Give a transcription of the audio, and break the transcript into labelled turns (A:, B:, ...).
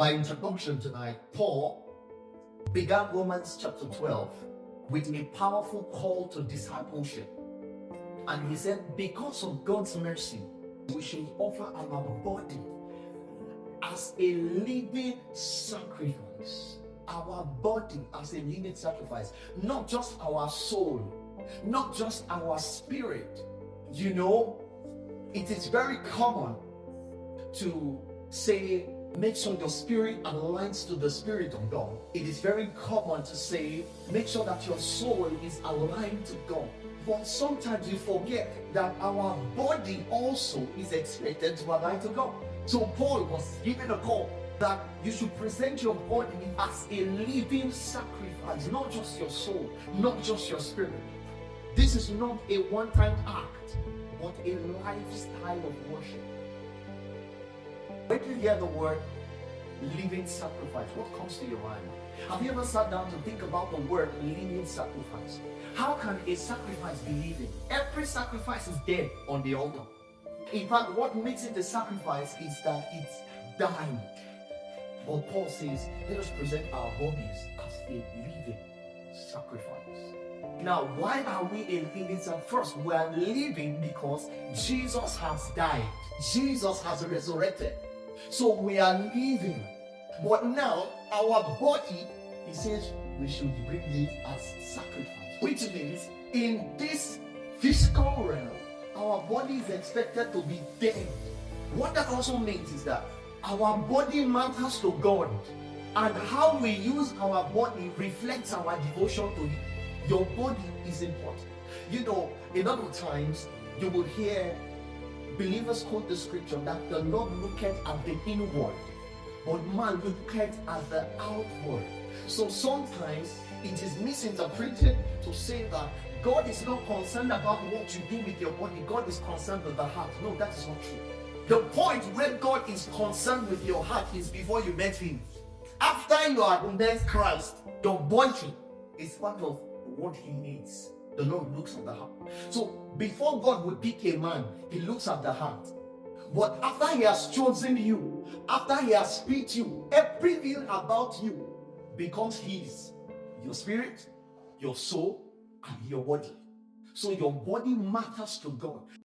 A: By introduction tonight, Paul began Romans chapter 12 with a powerful call to discipleship. And he said, because of God's mercy, we should offer our body as a living sacrifice. Our body as a living sacrifice. Not just our soul, not just our spirit. You know, it is very common to say, make sure your spirit aligns to the Spirit of God. It is very common to say, make sure that your soul is aligned to God. But sometimes you forget that our body also is expected to align to God. So Paul was given a call that you should present your body as a living sacrifice, not just your soul, not just your spirit. This is not a one-time act, but a lifestyle of worship. When you hear the word living sacrifice, what comes to your mind? Have you ever sat down to think about the word living sacrifice? How can a sacrifice be living? Every sacrifice is dead on the altar. In fact, what makes it a sacrifice is that it's dying. But Paul says, let us present our bodies as a living sacrifice. Now, why are we a living sacrifice? First, we are living because Jesus has died. Jesus has resurrected. So we are living. But now, our body, he says, we should bring it as sacrifice. Which means, in this physical realm, our body is expected to be dead. What that also means is that our body matters to God. And how we use our body reflects our devotion to Him. Your body is important. You know, a lot of times, you will hear believers quote the scripture that the Lord looketh at the inward, but man looketh at the outward. So sometimes it is misinterpreted to say that God is not concerned about what you do with your body. God is concerned with the heart. No, that is not true. The point where God is concerned with your heart is before you met Him. After you have met Christ, your body is part of what He needs. The Lord looks at the heart. So before God would pick a man, He looks at the heart. But after He has chosen you, after He has picked you, everything about you becomes His. Your spirit, your soul, and your body. So your body matters to God.